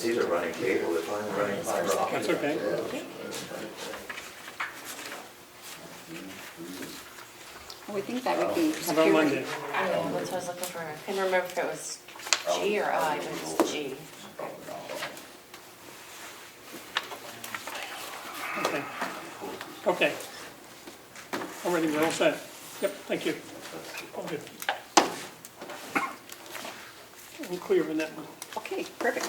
see the running cable, it's running fiber optic. That's okay. We think that would be How about Monday? security. Yeah, that's what I was looking for. I couldn't remember if it was G or I, but it's G. Okay. Okay. All ready, we're all set. Yep, thank you. All good. All clear on that one. Okay, perfect.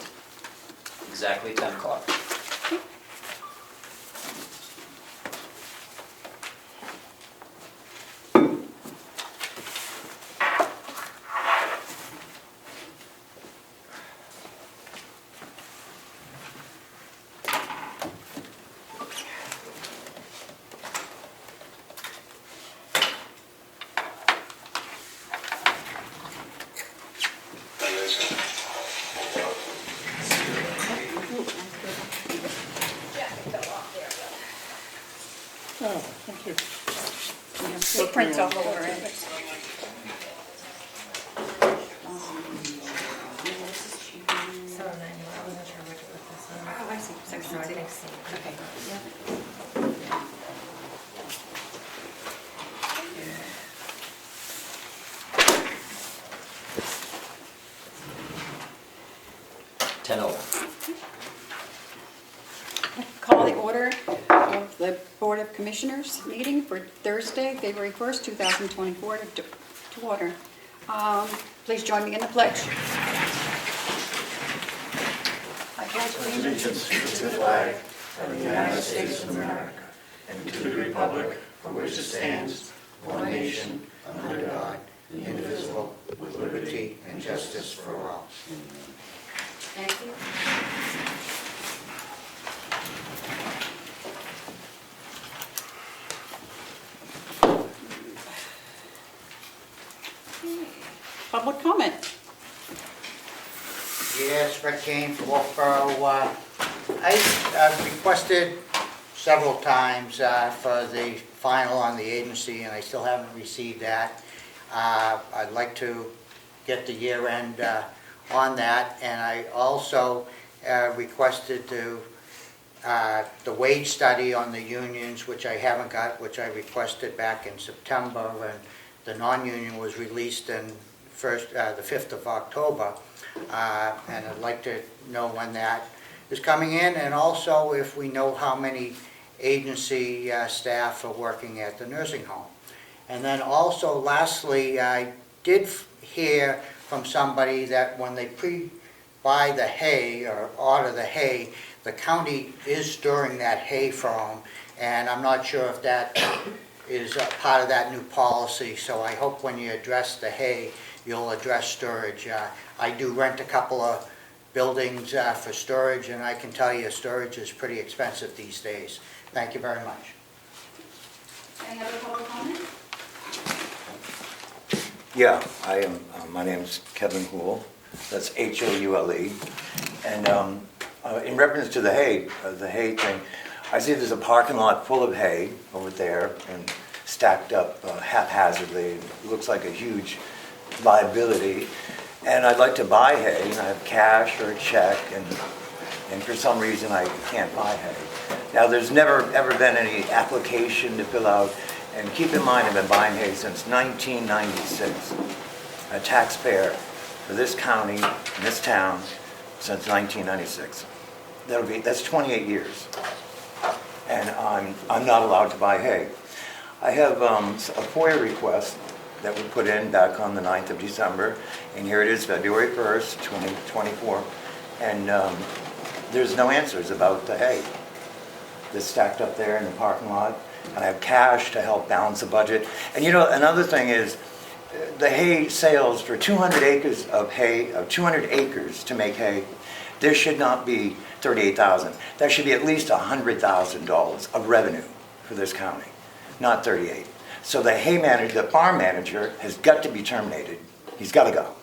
Exactly 10 o'clock. Oh, thank you. We have footprints all over it. So then, I wasn't sure where to put this on. Oh, I see. So Section I C. think C. Okay. Call the order of the Board of Commissioners meeting for Thursday, February 1st, 2024 to order. Please join me in the pledge. I pledge allegiance To the flag of the United States of America and to the republic for which it stands, one nation, under God, indivisible, with liberty and justice for all. Thank you. Public comment. Yes, Rick Kane from Wolfboro. I've requested several times for the final on the agency, and I still haven't received that. I'd like to get the year end on that, and I also requested the wage study on the unions, which I haven't got, which I requested back in September, and the non-union was released in the 5th of October, and I'd like to know when that is coming in, and also if we know how many agency staff are working at the nursing home. And then also, lastly, I did hear from somebody that when they pre-buy the hay or order the hay, the county is storing that hay for them, and I'm not sure if that is a part of that new policy, so I hope when you address the hay, you'll address storage. I do rent a couple of buildings for storage, and I can tell you storage is pretty expensive these days. Thank you very much. Any other public comment? Yeah, I am, my name's Kevin Houle, that's H-O-U-L-E, and in reference to the hay thing, I see there's a parking lot full of hay over there and stacked up haphazardly. It looks like a huge liability, and I'd like to buy hay, and I have cash or a check, and for some reason I can't buy hay. Now, there's never ever been any application to fill out, and keep in mind I've been buying hay since 1996, a taxpayer for this county, in this town, since 1996. That's 28 years, and I'm not allowed to buy hay. I have a FOIA request that we put in back on the 9th of December, and here it is, February 1st, 2024, and there's no answers about the hay that's stacked up there in the parking lot, and I have cash to help balance the budget. And you know, another thing is, the hay sales for 200 acres of hay, 200 acres to make hay, there should not be $38,000. There should be at least $100,000 of revenue for this county, not 38. So the hay manager, the farm manager, has got to be terminated. He's got to go.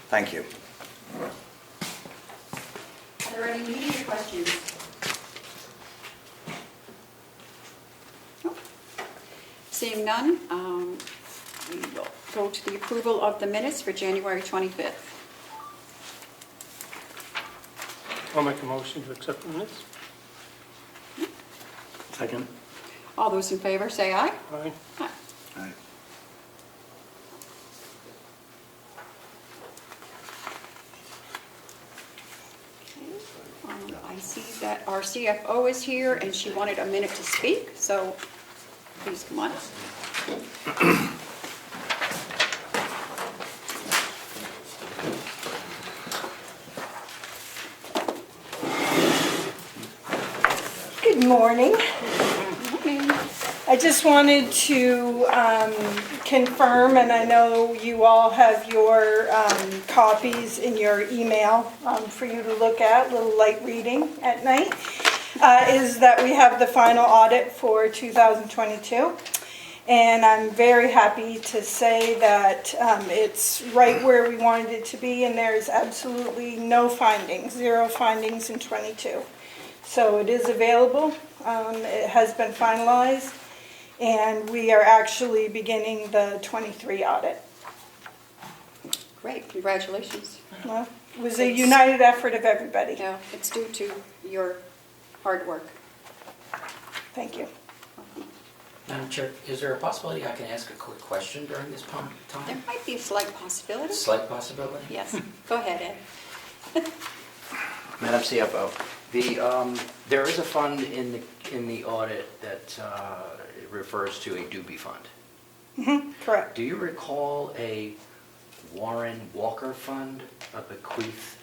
Thank you. Are there any immediate questions? Nope. Seeing none, we will go to the approval of the minutes for January 25th. I'll make a motion to accept the minutes. Second. All those in favor, say aye. Aye. Aye. Aye. I see that our CFO is here, and she wanted a minute to speak, so please come on. Good morning. Okay. I just wanted to confirm, and I know you all have your copies in your email for you to look at, a little light reading at night, is that we have the final audit for 2022. And I'm very happy to say that it's right where we wanted it to be, and there's absolutely no findings, 0 findings in '22. So it is available, it has been finalized, and we are actually beginning the '23 audit. Great, congratulations. Well, it was a united effort of everybody. Yeah, it's due to your hard work. Thank you. Madam Chair, is there a possibility I can ask a quick question during this There time? might be a slight possibility. Slight possibility? Yes, go ahead, Ed. Madam CFO, there is a fund in the audit that refers to a doobie fund. Correct. Do you recall a Warren Walker fund, a bequeath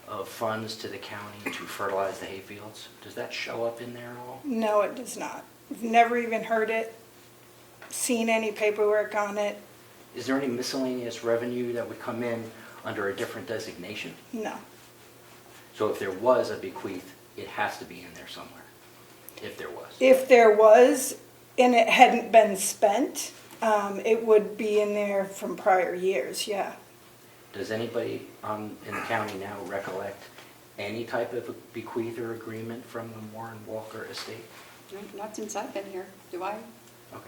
of funds to the county to fertilize the hayfields? Does that show up in there at all? No, it does not. We've never even heard it, seen any paperwork on it. Is there any miscellaneous revenue that would come in under a different designation? No. So if there was a bequeath, it has to be in there somewhere, if there was. If there was, and it hadn't been spent, it would be in there from prior years, yeah. Does anybody in the county now recollect any type of a bequeath or agreement from the Warren Walker estate? Not since I've been here, do I? Okay.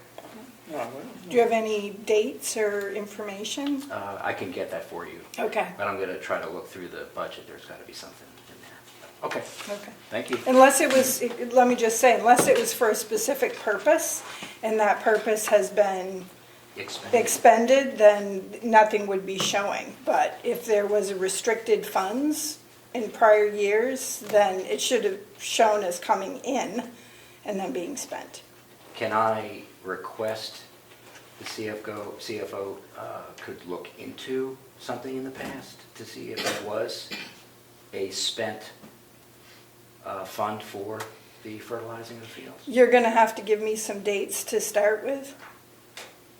Do you have any dates or information? I can get that for you, Okay, but I'm going to try to look through the budget. There's got to be something in there. Okay, okay. thank you. Unless it was, let me just say, unless it was for a specific purpose, and that purpose has been expended, then nothing would be showing. But if there was restricted funds in prior years, then it should have shown as coming in and then being spent. Can I request the CFO could look into something in the past to see if there was a spent fund for the fertilizing of the fields? You're gonna have to give me some dates to start with,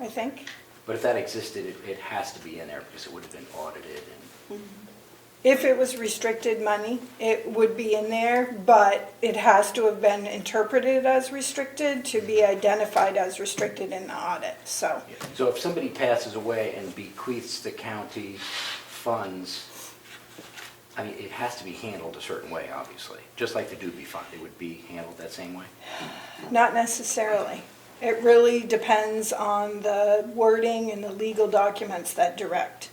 I think. But if that existed, it has to be in there because it would have been audited and If it was restricted money, it would be in there, but it has to have been interpreted as restricted to be identified as restricted in the audit, so. so if somebody passes away and bequeaths the county funds, I mean, it has to be handled a certain way, obviously. Just like the doobie fund, it would be handled that same way? Not necessarily. It really depends on the wording and the legal documents that direct.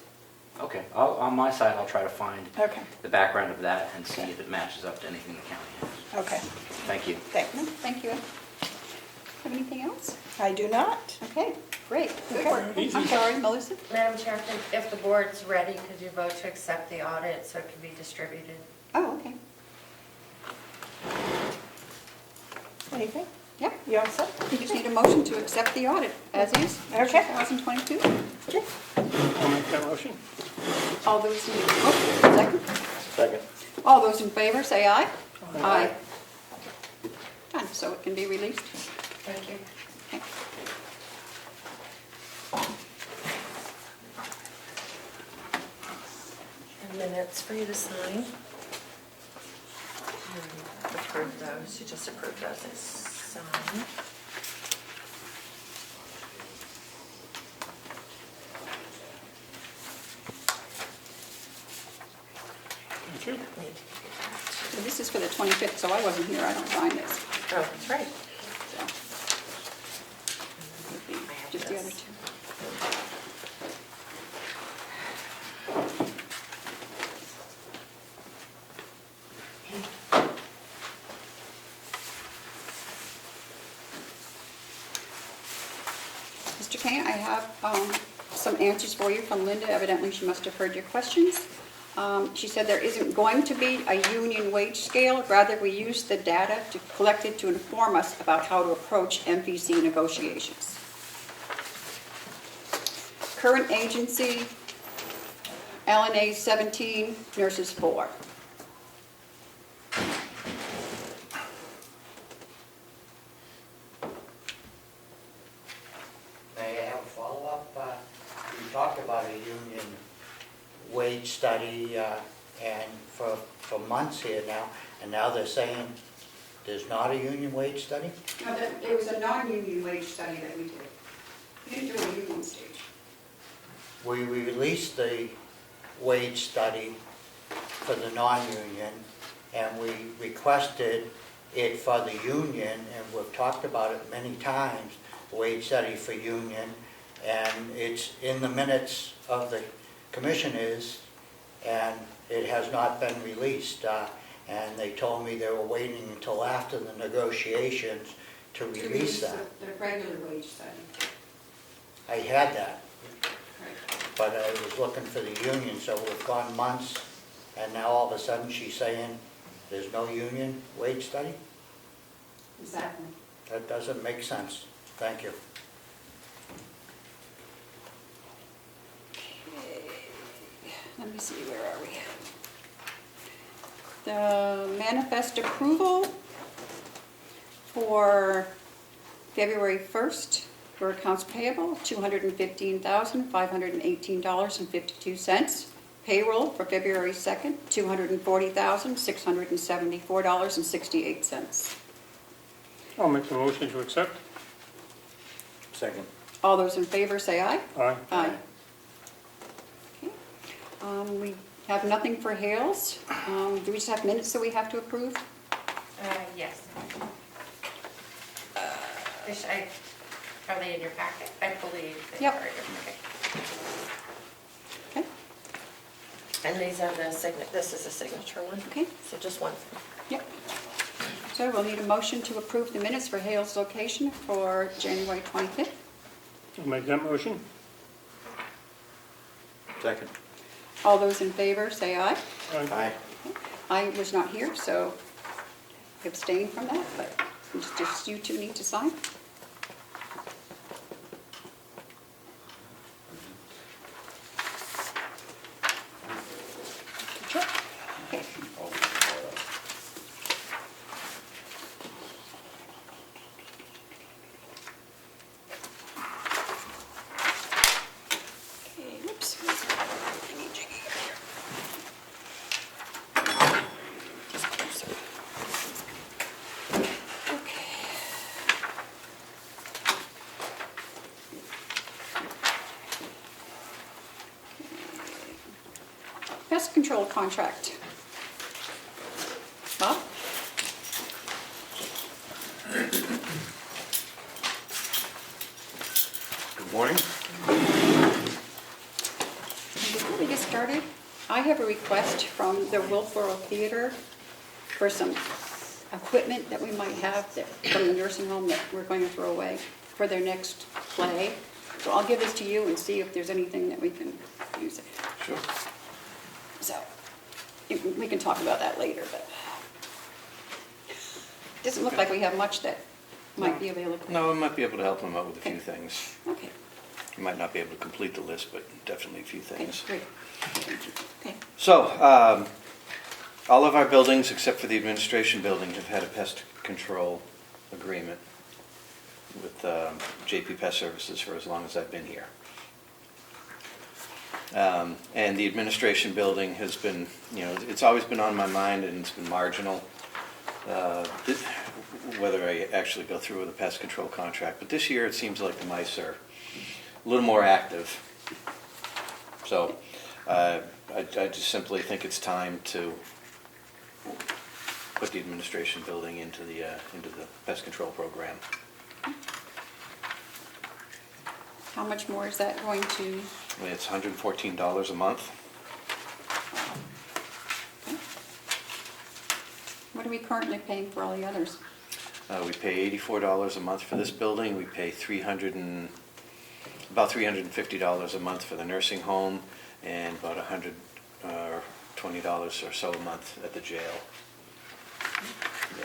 Okay, on my side, I'll try to find Okay, the background of that and see if it matches up to anything the county has. okay, Thank you. thanks. No, thank you. Have anything else? I do not. Okay, great, good Okay. work. I'm sorry, Melissa? Madam Chair, if the board's ready, could you vote to accept the audit so it can be distributed? Oh, okay. Anything? Yep, You all set? you just need a motion to accept the audit as is. Okay. 2022. I'll make that motion. All those in, oh, second? Second. All those in favor, say aye. Aye. Done, so it can be released. Thank you. Okay. And minutes for you to sign. Approve those, you just approve those as signed. Thank you. Need to give you that. So this is for the 25th, so I wasn't here, I don't sign this. Oh, that's right. So. Would be just the other two. Mr. Kane, I have some answers for you from Linda. Evidently, she must have heard your questions. She said there isn't going to be a union wage scale. Rather, we use the data collected to inform us about how to approach MVC negotiations. Current agency, LNA 17, nurses 4. May I have a follow-up? You talked about a union wage study and for months here now, and now they're saying there's not a union wage study? No, it was a non-union wage study that we did. We didn't do a union stage. We released the wage study for the non-union, and we requested it for the union, and we've talked about it many times, wage study for union, and it's in the minutes of the commissioners, and it has not been released. And they told me they were waiting until after the negotiations to release that. The regular wage study. I had that, Right. but I was looking for the union, so we've gone months, and now all of a sudden she's saying there's no union wage study? Exactly. That doesn't make sense. Thank you. Let me see, where are we? The manifest approval for February 1st for accounts payable, $215,518.52. Payroll for February 2nd, $240,674.68. I'll make the motion to accept. Second. All those in favor say aye. Aye. Aye. Okay. We have nothing for Hales. Do we just have minutes that we have to approve? Yes. Are they in your packet? I believe they Yep. are in your packet. Okay. And these are the this is a signature one. Okay. So just one. Yep. So we'll need a motion to approve the minutes for Hales location for January 25th. I'll make that motion. Second. All those in favor, say aye. Aye. I was not here, so abstain from that, but just you two need to sign. Okay. Okay, whoops. I need Jiggy up here. Just closer. Okay. Pest control contract. Bob? Good morning. Before we get started, I have a request from the Wilboro Theater for some equipment that we might have from the nursing home that we're going to throw away for their next play. So I'll give this to you and see if there's anything that we can use it. Sure. So, we can talk about that later, but it doesn't look like we have much that might be available. No, we might be able to help them out with a few Okay. things. Okay, You might not be able to complete the list, but definitely a few okay, things. great. Thank you. Okay, So, all of our buildings, except for the administration building, have had a pest control agreement with JP Pest Services for as long as I've been here. And the administration building has been, it's always been on my mind, and it's been marginal, whether I actually go through with a pest control contract. But this year, it seems like the mice are a little more active. So I just simply think it's time to put the administration building into the pest control program. how much more is that going to? It's $114 a month. Okay. What are we currently paying for all the others? We pay $84 a month for this building. We pay $300 and about $350 a month for the nursing home, and about $120 or so a month at the jail. Yeah.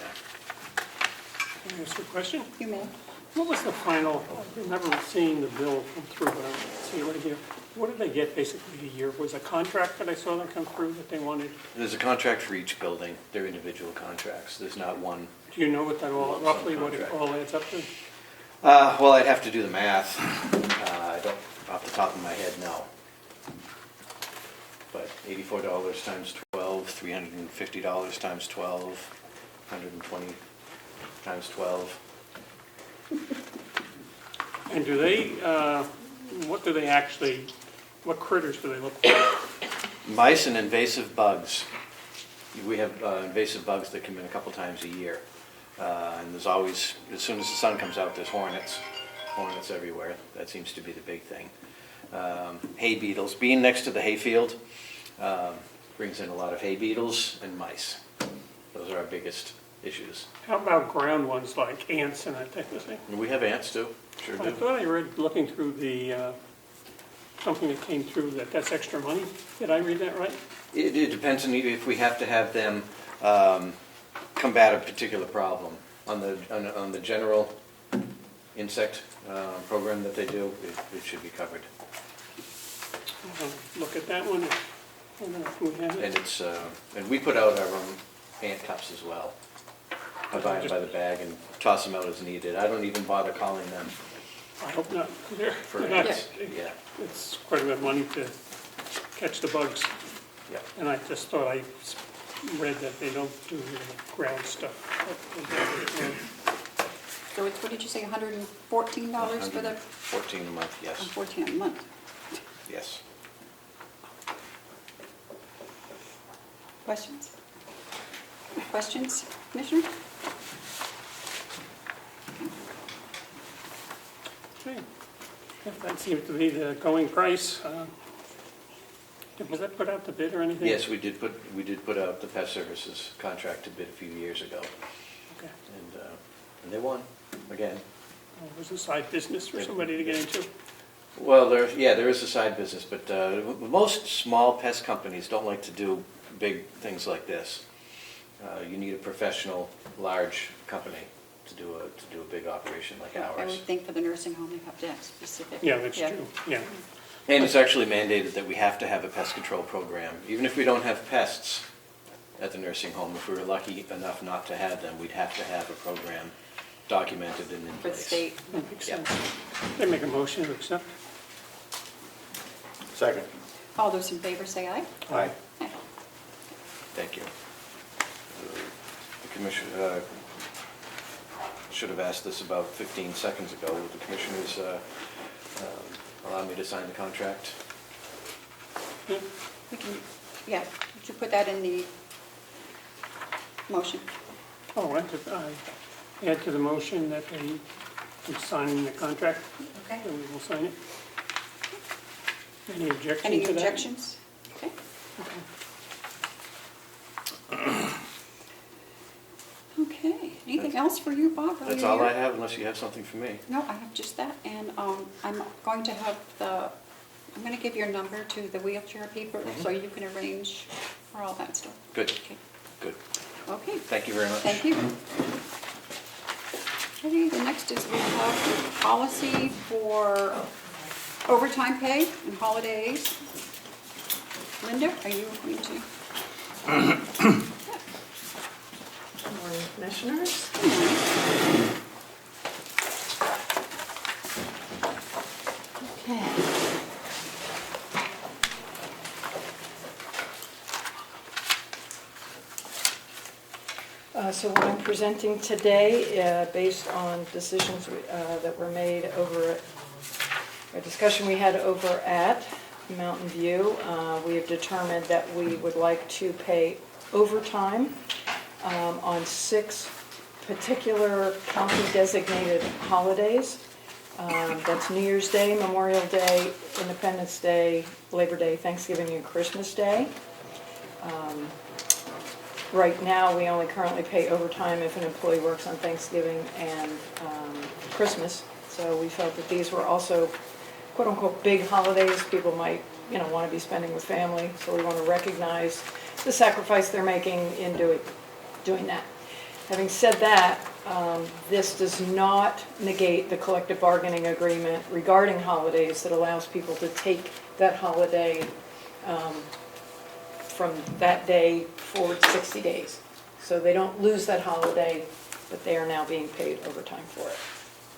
Can I ask you a question? You may. What was the final, I remember seeing the bill come through, but I don't see it right here. What did they get basically a year? Was a contract that I saw that come through that they wanted? There's a contract for each building. They're individual contracts. There's not one. Do you know what that all, roughly what it Contract. all adds up to? Well, I'd have to do the math. I don't, off the top of my head, no. But $84 times 12, $350 times 12, 120 times 12. And do they, what do they actually, what critters do they look for? Mice and invasive bugs. We have invasive bugs that come in a couple times a year. And there's always, as soon as the sun comes out, there's hornets everywhere. That seems to be the big thing. Hay beetles. Being next to the hayfield brings in a lot of hay beetles and mice. Those are our biggest issues. How about ground ones like ants and that type of thing? And we have ants too, sure I do. thought I read, looking through the, something that came through that's extra money. Did I read that right? It depends on if we have to have them combat a particular problem. On the general insect program that they do, it should be covered. I'll look at that one. I don't know if we have And it. it's, and we put out our own ant cups as well. I buy them by the bag and toss them out as needed. I don't even bother calling them I hope not. They're for not- ants. Yeah, It's quite a bit of money to catch the bugs. yeah. And I just thought I read that they don't do the ground stuff. So it's, what did you say, $114 for the, 14 a month, yes, 14 a month? yes. Questions? Questions, Commissioner? Okay. If that seems to be the going price, was that put out to bid or anything? Yes, we did put out the pest services contract to bid a few years ago, Okay. and they won again. It was a side business for somebody to get into. Well, there is a side business, but most small pest companies don't like to do big things like this. You need a professional, large company to do a big operation like I would ours. think for the nursing home, they have to have specific. Yeah, that's true, yeah. And it's actually mandated that we have to have a pest control program. Even if we don't have pests at the nursing home, if we were lucky enough not to have them, we'd have to have a program documented and in For the place. state. That makes Yep. sense. They make a motion to accept. Second. All those in favor say aye. Aye. Aye. Thank you. The commission should have asked this about 15 seconds ago. Would the commissioners allow me to sign the contract? Yeah. We can, yeah, would you put that in the motion? Oh, I add to the motion that they sign the contract, Okay. and we will sign it. Any objection to that? Any objections? Okay. Okay, anything else for you, Bob? while That's you're all here? I have, unless you have something for me. No, I have just that, and I'm going to have I'm going to give your number to the wheelchair people, so you can arrange for all that stuff. Good, Okay. good. Okay, Thank you very much. thank you. Okay, the next is we have the policy for overtime pay and holidays. Linda, are you going to? Good morning, Commissioners. Okay. So what I'm presenting today, based on decisions that were made over, a discussion we had over at Mountain View, we have determined that we would like to pay overtime on 6 particular county-designated holidays. That's New Year's Day, Memorial Day, Independence Day, Labor Day, Thanksgiving, and Christmas Day. Right now, we only currently pay overtime if an employee works on Thanksgiving and Christmas. So we felt that these were also quote-unquote big holidays people might, want to be spending with family. So we want to recognize the sacrifice they're making in doing that. Having said that, this does not negate the collective bargaining agreement regarding holidays that allows people to take that holiday from that day forward 60 days. So they don't lose that holiday, but they are now being paid overtime for it.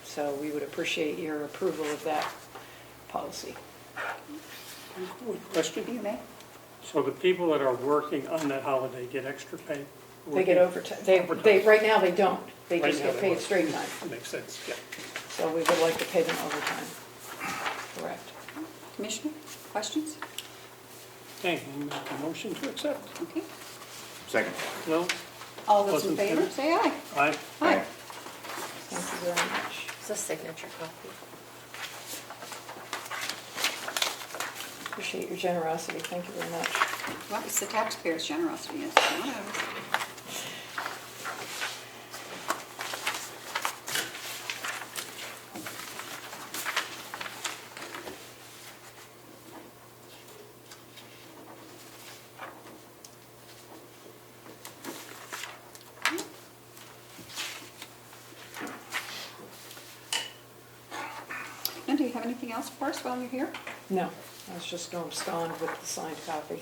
So we would appreciate your approval of that policy. One question. You may. So the people that are working on that holiday get extra pay? They get overtime. They, right now, they don't. They Right just now get they paid won't. straight time. Makes sense, yeah. So we would like to pay them overtime. Correct. Commissioner, questions? Okay, we make a motion to accept. Okay. Second. No? All those in favor, say aye. Aye. Aye. Thank you very much. It's a signature copy. Appreciate your generosity. Thank you very much. Well, it's the taxpayers' generosity, yes, not ours. And do you have anything else for us while you're here? No, I was just going to abscond with the signed copy.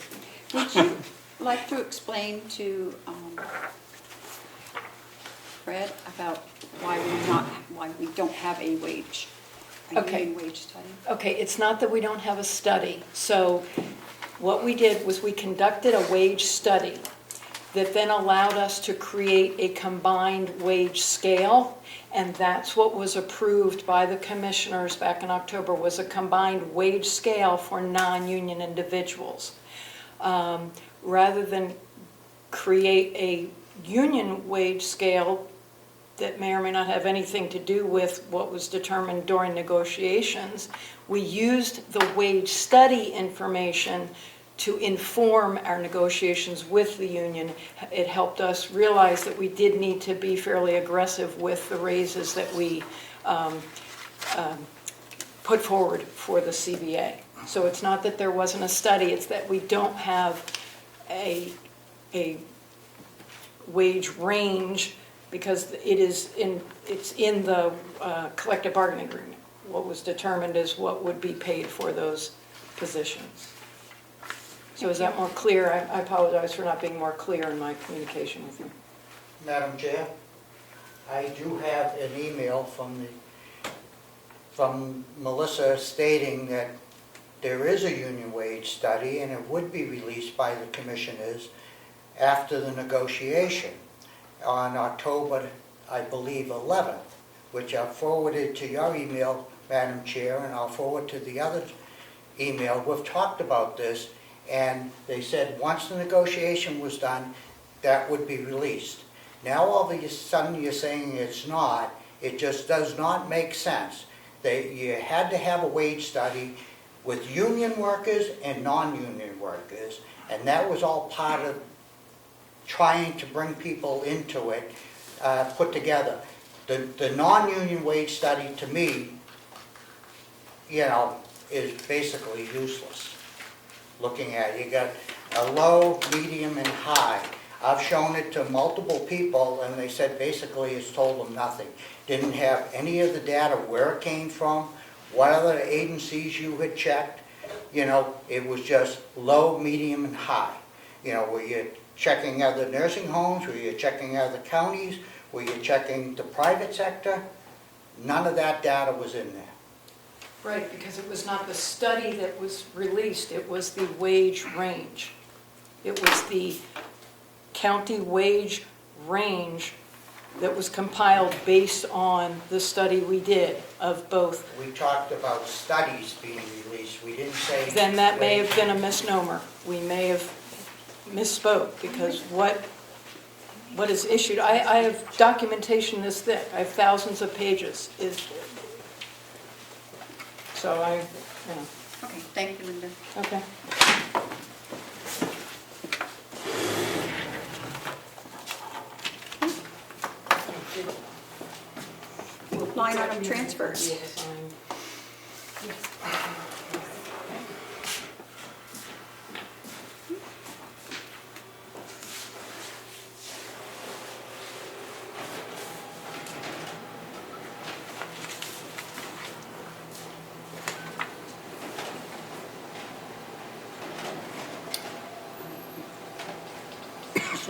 Would you like to explain to Fred about why we don't have a Okay. union wage study? Okay, it's not that we don't have a study. So what we did was we conducted a wage study that then allowed us to create a combined wage scale, and that's what was approved by the commissioners back in October, was a combined wage scale for non-union individuals. Rather than create a union wage scale that may or may not have anything to do with what was determined during negotiations, we used the wage study information to inform our negotiations with the union. It helped us realize that we did need to be fairly aggressive with the raises that we put forward for the CBA. So it's not that there wasn't a study, it's that we don't have a wage range because it's in the collective bargaining agreement. What was determined is what would be paid for those positions. So is that more clear? I apologize for not being more clear in my communication with you. Madam Chair, I do have an email from Melissa stating that there is a union wage study and it would be released by the commissioners after the negotiation on October, I believe, 11th, which I forwarded to your email, Madam Chair, and I'll forward to the other email. We've talked about this, and they said once the negotiation was done, that would be released. Now all of a sudden you're saying it's not. It just does not make sense. You had to have a wage study with union workers and non-union workers, and that was all part of trying to bring people into it, put together. The non-union wage study, to me, is basically useless. Looking at it, you got a low, medium, and high. I've shown it to multiple people, and they said basically it's told them nothing. Didn't have any of the data, where it came from, what other agencies you had checked. It was just low, medium, and high. Were you checking other nursing homes? Were you checking other counties? Were you checking the private sector? None of that data was in there. Right, because it was not the study that was released, it was the wage range. It was the county wage range that was compiled based on the study we did of both. We talked about studies being released. We didn't say... Then that may have been a misnomer. We may have misspoke, because what is issued, I have documentation this thick, I have thousands of pages. So Okay, thank you, Linda. okay. Line item transfers. Yes,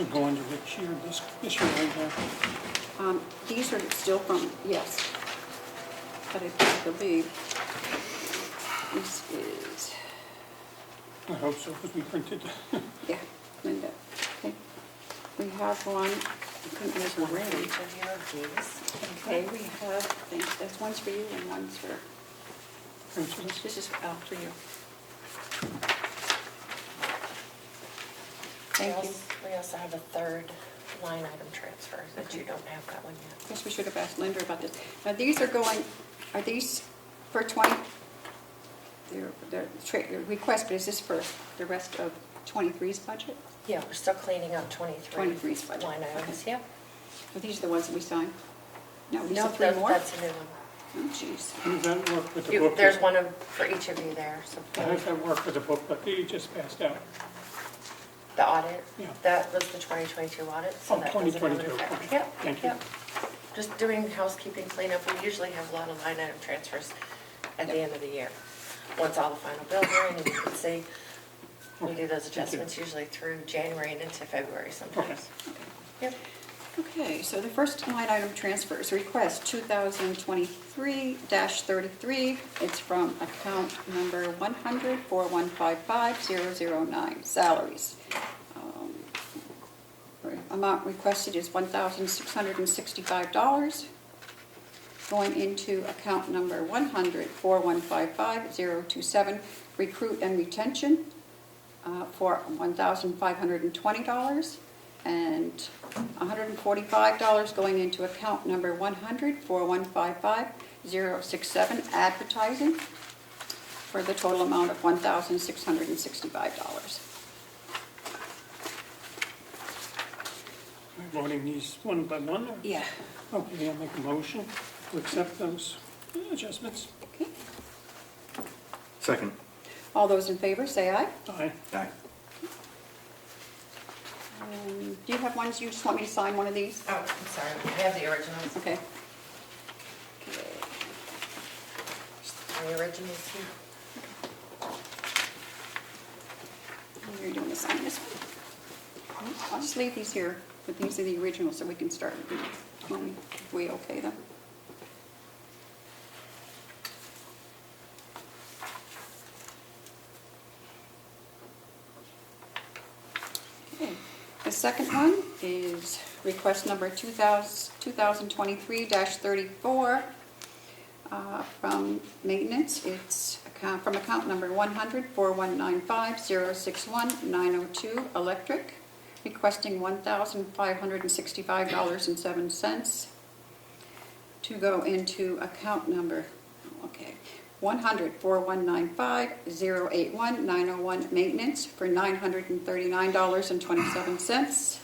will go into which year, this year right now? These are still from, yes. But I believe this is, I hope so, because we printed, yeah, Linda. Okay. We have one, I think there's one One for ready. each of you of these. Okay, we have, I think that's one's for you and one's for, printed. this is for you. Thank you. We also have a third line item transfer that you don't have that one yet. Guess we should have asked Linda about this. Now, these are going, are these for 20? They're request, but is this for the rest of 23's budget? Yeah, we're still cleaning up 23. 23's budget. Line items, yeah. Are these the ones that we signed? No, these No, are three more? that's a new one. Oh, jeez. How does that work with the You- book? There's one for each of you there, so. How does that work with the book that you just passed out? The audit, Yeah. that was the 2022 audit, so Oh, that doesn't have an 2022, effect. okay. Yep, Thank you. yep. Just doing housekeeping cleanup, we usually have a lot of line item transfers at the end of the year. Once all the final bills are in, and you can see, we do those adjustments usually through January and into February sometimes. Yep. Okay, so the first line item transfer is request 2023-33. It's from account number 100-4155-009, salaries. Amount requested is $1,665. Going into account number 100-4155-027, recruit and retention for $1,520. And $145 going into account number 100-4155-067, advertising, for the total amount of $1,665. We're voting these one by one? or- Yeah. Okay, I'll make a motion to accept those adjustments. Okay. Second. All those in favor, say aye. Aye. Aye. Do you have ones, you just want me to sign one of these? Oh, I'm sorry, I have the originals. Okay. The originals here. You're doing the sign this one. I'll just leave these here, but these are the originals, so we can start with these. If we okay them. Okay. The second one is request number 2023-34 from maintenance. It's from account number 100-4195-061-902, electric, requesting $1,565.07 to go into account number, 100-4195-081-901, maintenance for $939.27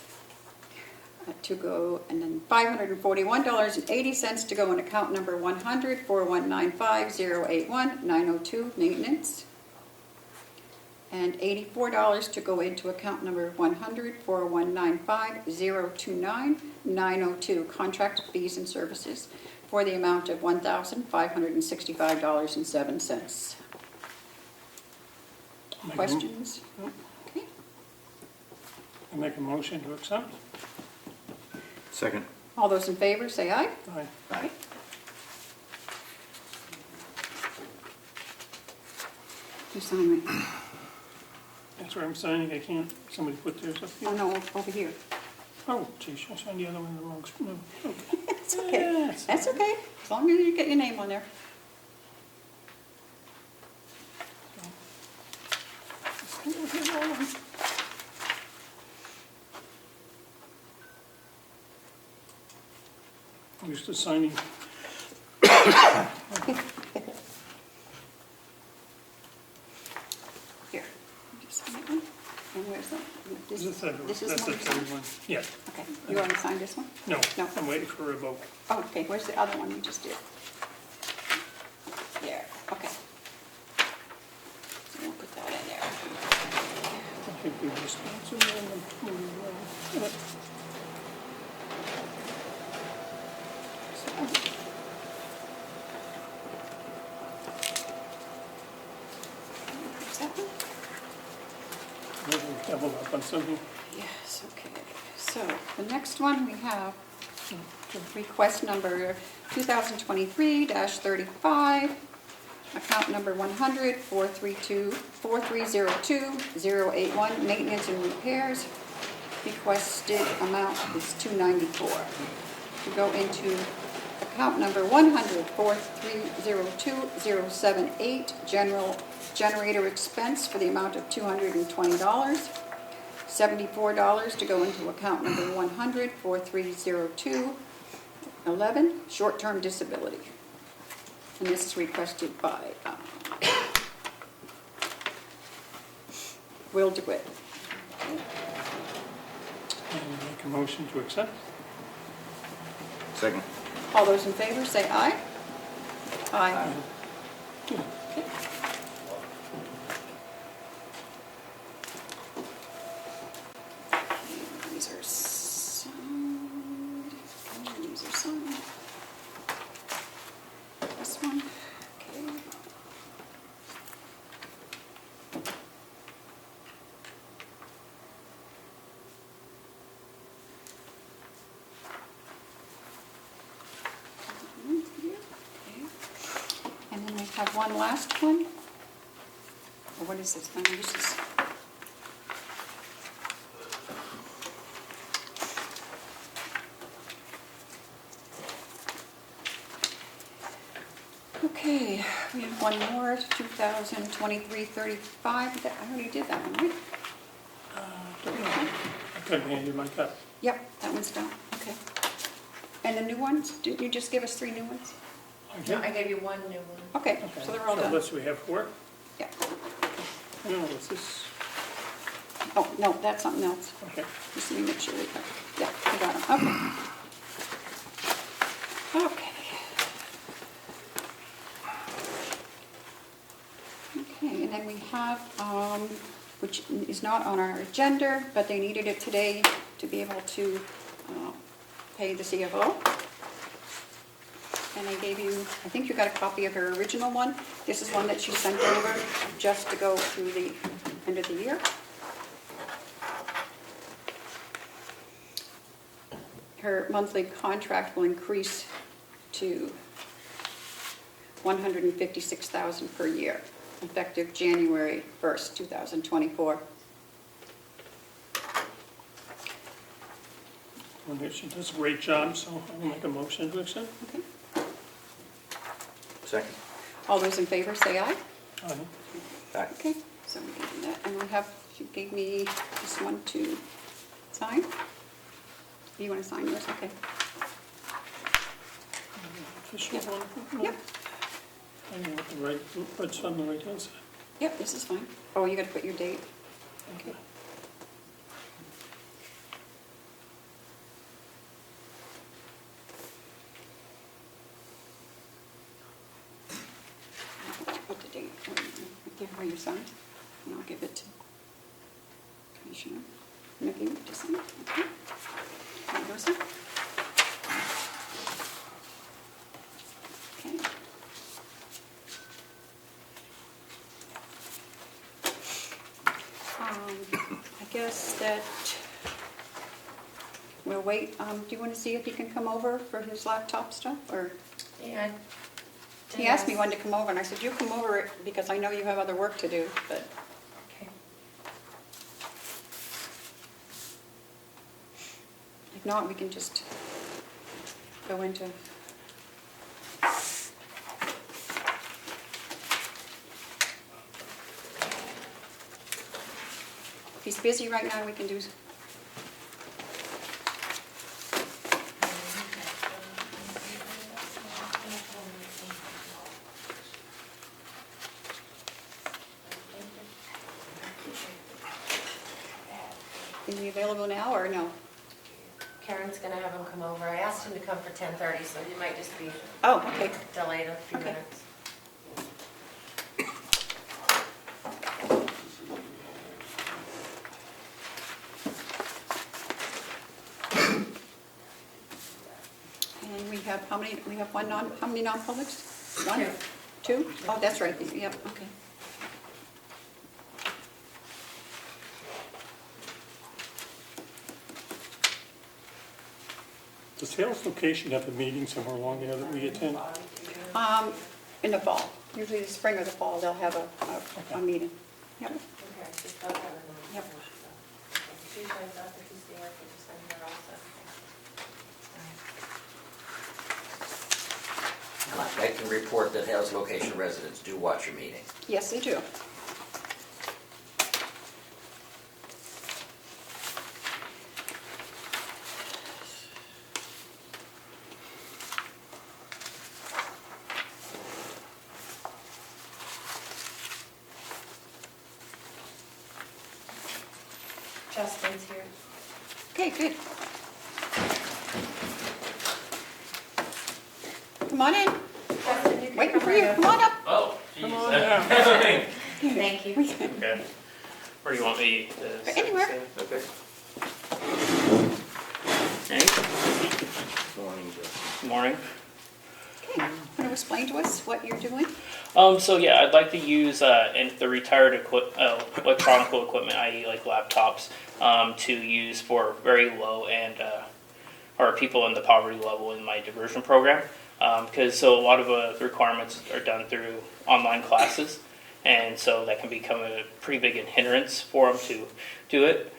to go, and then $541.80 to go in account number 100-4195-081-902, maintenance, and $84 to go into account number 100-4195-029-902, contract fees and services, for the amount of $1,565.07. Questions? Okay. I make a motion to accept. Second. All those in favor, say aye. Aye. Aye. You sign right. That's where I'm signing. I can't, somebody put theirs up Oh, here. no, over here. Oh, geez, I signed the other one in the wrong spot. No, okay. It's okay. Yes. That's okay, as long as you get your name on there. I'm used to signing. Here. You sign that one. And where's that? This is the third, This is that's the the one you third signed? one. Yeah, Okay, you already signed this one? no, No. I'm waiting for a vote. Oh, okay, where's the other one you just did? There, okay. So we'll put that in there. I think we just answered them. Is that one? Maybe we double up on something. Yes, okay. So the next one we have request number 2023-35, account number 100-432-4302-081, maintenance and repairs. Requested amount is $294. To go into account number 100-4302078, general generator expense for the amount of $220. $74 to go into account number 100-430211, short-term disability. And this is requested by Will DeWitt. And make a motion to accept. Second. All those in favor, say aye. Aye. Okay. These are signed. Okay, these are signed. This one, okay. And then we have one last one. Or what is this? Oh, this is. Okay, we have one more, 2023-35. I already did that one, right? I couldn't hand you my cup. Yep, that one's done, okay. And the new ones, didn't you just give us 3 new ones? No, I gave you one new one. Okay, so they're all So done. let's, we have 4? Yeah. No, what's this? Oh, no, that's something else. Okay. Just let me make sure we got, yeah, I got them, okay. Okay. Okay, and then we have, which is not on our agenda, but they needed it today to be able to pay the CFO. And I gave you, I think you got a copy of her original one. This is one that she sent over just to go through the end of the year. Her monthly contract will increase to $156,000 per year, effective January 1st, 2024. Well, she does a great job, so I'll make a motion to accept. Okay. Second. All those in favor say aye. Aye. Aye. Okay, so we gave you that, and we have, she gave me this one to sign. You want to sign yours? Okay. Official one? Yep, I know what the right, what's on the right hand side. yep, this is fine. Oh, you got to put your date. Okay. Put the date right there where you sign, and I'll give it to Commissioner Mickey to sign. Okay. There you go, sir. Okay. I guess that we'll wait. Do you want to see if he can come over for his laptop stuff, or? Yeah. He asked me when to come over, and I said, you come over because I know you have other work to do, but Okay. if not, we can just go into. If he's busy right now, we can do. Is he available now or no? Karen's gonna have him come over. I asked him to come for 10:30, so he might just be Oh, okay. delayed a few Okay. minutes. And we have, how many, we have how many non-publics? One? 2. 2? Oh, that's right, yep, okay. Does Hales location have a meeting somewhere along there that we attend? In the fall, usually the spring or the fall, they'll have a meeting. Yep. Okay, just don't have it now. Yep. Tuesday, Dr. Tuesday, or just send her also. I can report that Hales location residents do watch your meeting. Yes, they do. Justin's here. Okay, good. Come on in. Justin, you can Waiting come for right you. up. Come on up. Oh, Come on jeez. down. Thank you. Okay. Where do you want me to sit? Anywhere. Okay. Morning, Justin. Morning. Okay. Want to explain to us what you're doing? So yeah, I'd like to use the retired electronic equipment, i.e. like laptops, to use for very low and or people in the poverty level in my diversion program. Because so a lot of the requirements are done through online classes, and so that can become a pretty big hindrance for them to do it.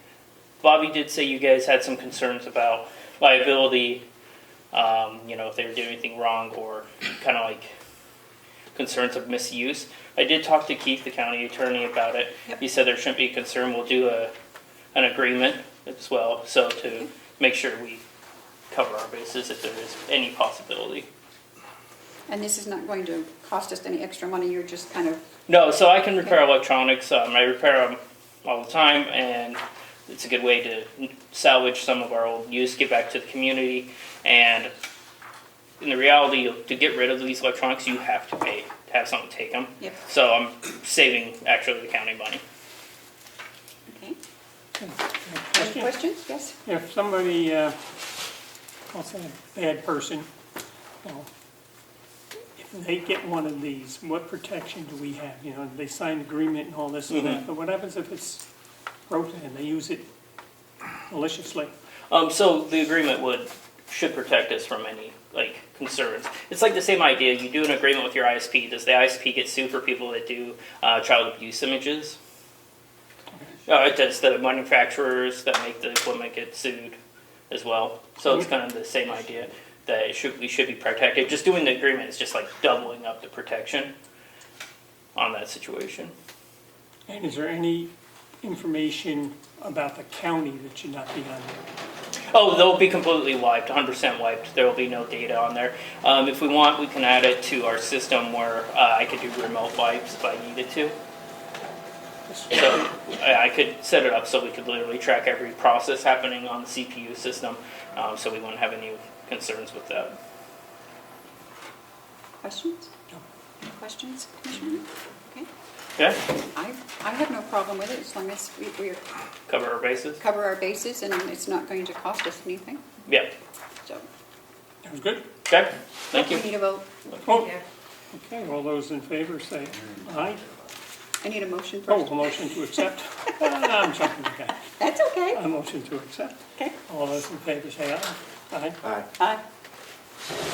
Bobby did say you guys had some concerns about liability, if they were doing anything wrong or kind of like concerns of misuse. I did talk to Keith, the county attorney, about it. Yep. He said there shouldn't be a concern. We'll do an agreement as well, so to make sure we cover our bases if there is any possibility. And this is not going to cost us any extra money, you're just kind of, No, so I can repair electronics. I repair them all the time, and it's a good way to salvage some of our old use, give back to the community. And in the reality, to get rid of these electronics, you have to pay to have someone take them. Yep. So I'm saving actually the county money. okay. Any Question? questions? Yes? If somebody, I'll say a bad person, if they get one of these, what protection do we have? They sign an agreement and all this and that, but what happens if it's broken and they use it maliciously? So the agreement should protect us from any concerns. It's like the same idea. You do an agreement with your ISP. Does the ISP get sued for people that do child abuse images? Does the manufacturers that make the equipment get sued as well? So it's kind of the same idea that we should be protected. Just doing the agreement is just like doubling up the protection on that situation. And is there any information about the county that should not be on there? Oh, they'll be completely wiped, 100% wiped. There will be no data on there. If we want, we can add it to our system where I could do remote wipes if I needed to. So I could set it up so we could literally track every process happening on the CPU system, so we wouldn't have any concerns with that. Questions? No. Questions, Commissioner? Okay. Yeah, I have no problem with it as long as we cover our bases. cover our bases and it's not going to cost us anything. Yeah. So, Sounds good? Okay. Thank we you. need a vote. Oh, Yeah. okay, all those in favor say aye. I need a motion Oh, first. a motion to accept? I'm jumping the gun. That's okay. A motion to accept. Okay. All those in favor say aye. Aye. Aye. Aye.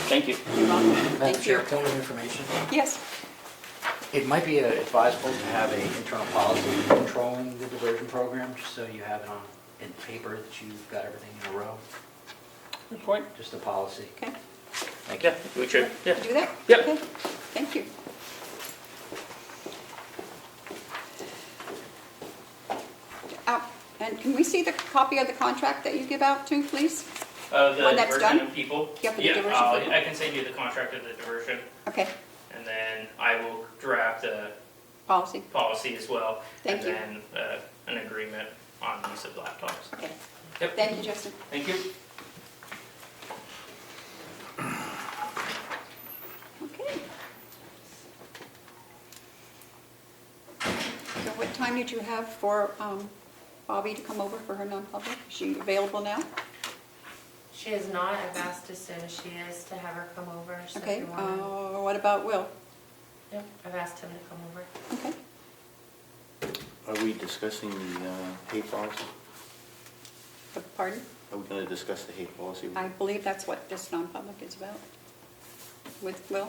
Thank you. You're welcome. Madam Thank Chair, you. point of information. Yes. It might be advisable to have an internal policy controlling the diversion program, just so you have it in paper that you've got everything in a row. Good point. Just a policy. Okay. Thank you. Yeah, we should. Yeah. Do that? Yep. Okay. Thank you. And can we see the copy of the contract that you give out too, please? The When that's diversion done? of people. Yeah, for the diversion people. I can send you the contract of the diversion, Okay, and then I will draft a policy. policy as well. Thank you. And then an agreement on use of laptops. Okay. Yep. Thank you, Justin. Thank you. Okay. So what time did you have for Bobby to come over for her non-public? Is she available now? She is not. I've asked as soon as she is to have her come over. So if Okay, you wanna- what about Will? Yep, I've asked him to come over. Okay, Are we discussing the hay policy? pardon? Are we gonna discuss the hate policy? I believe that's what this non-public is about. With Will?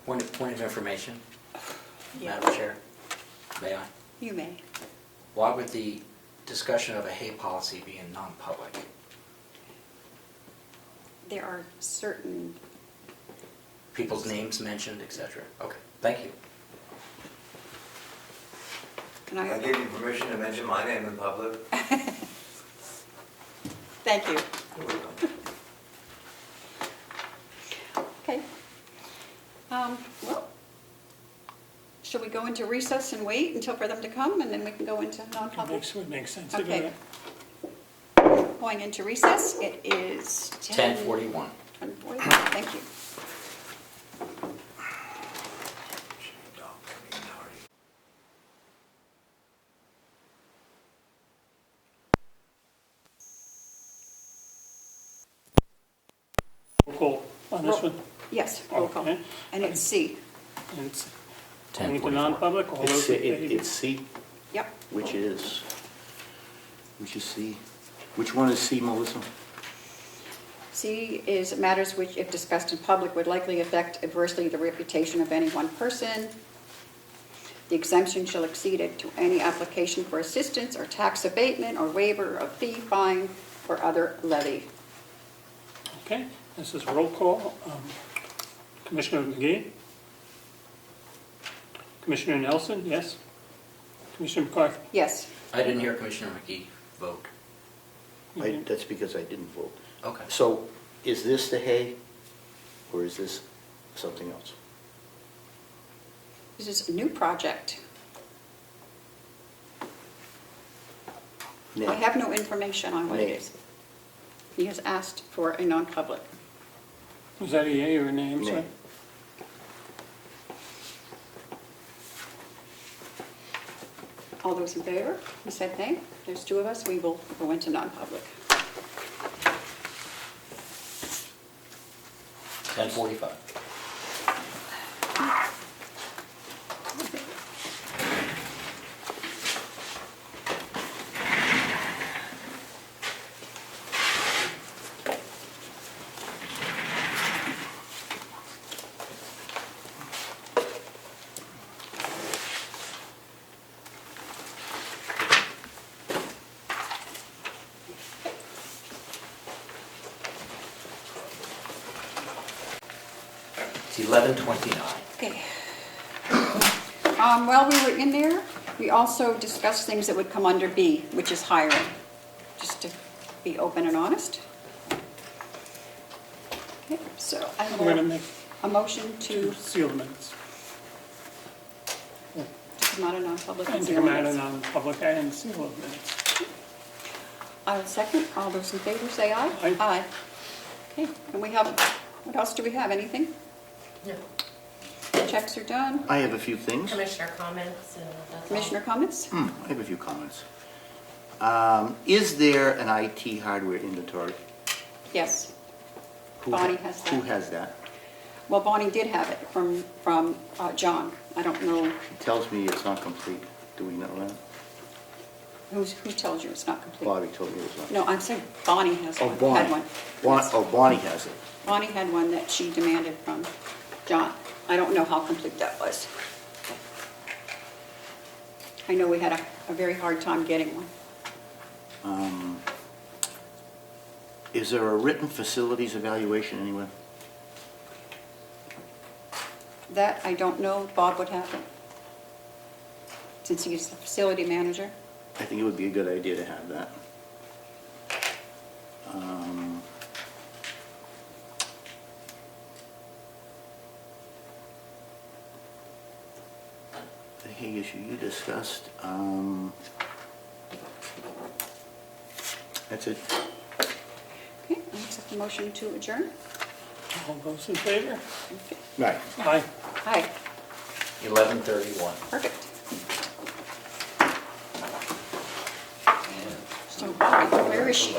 Point of information, Yeah. Madam Chair, may I? You may. Why would the discussion of a hate policy be in non-public? There are certain, People's names mentioned, et cetera. Okay, thank you. can I I? gave you permission to mention my name in public. Thank you. Okay. Well, shall we go into recess and wait until for them to come, and then we can go into non-public? Would make sense to do Okay. that. Going into recess, it is 10:41. 10:41, thank you. Roll call on this one. Yes, roll call. Okay. And it's C. And it's going into 10:44. non-public, all those in favor? It's C, Yep. which is C. Which one is C, Melissa? C is matters which, if discussed in public, would likely affect adversely the reputation of any one person. The exemption shall exceed it to any application for assistance or tax abatement or waiver of fee, fine, or other levy. Okay, this is roll call. Commissioner McGee? Commissioner Nelson, yes? Commissioner McCarthy? Yes. I didn't hear Commissioner McGee vote. That's because I didn't vote. Okay. So is this the hay, or is this something else? This is a new project. Nay. I have no information on what it Nay. is. He has asked for a non-public. Was that a yea or a nay? I'm sorry. Nay. All those in favor? Who said nay? There's two of us. We will go into non-public. 10:45. It's 11:29. Okay. While we were in there, we also discussed things that would come under B, which is hiring, just to be open and honest. Okay, so I We're going to have make a motion two to seal the minutes. come out of non-public and And to seal come out of minutes. non-public and seal the minutes. I'll second. All those in favor say aye. Aye. Aye. Okay, and we have, what else do we have? Anything? No. Checks are done. I have a few things. Commissioner comments, that's all. Commissioner comments? I have a few comments. Is there an IT hardware inventory? Yes. Who Bonnie has that. Who has that? Well, Bonnie did have it from John. I don't know, It tells me it's not complete. Do we know that? who tells you it's not complete? Bobby told me it was not. No, I'm saying Bonnie has Oh, one, Bonnie. had one. Yes. Oh, Bonnie has it. Bonnie had one that she demanded from John. I don't know how complete that was. I know we had a very hard time getting one. Is there a written facilities evaluation anywhere? That, I don't know, Bob would have it, since he's the facility manager. I think it would be a good idea to have that. The hay issue you discussed, that's it. Okay, I accept the motion to adjourn. All those in favor? Right. Aye. Hi, 11:31. perfect. So, Bobby, where is she?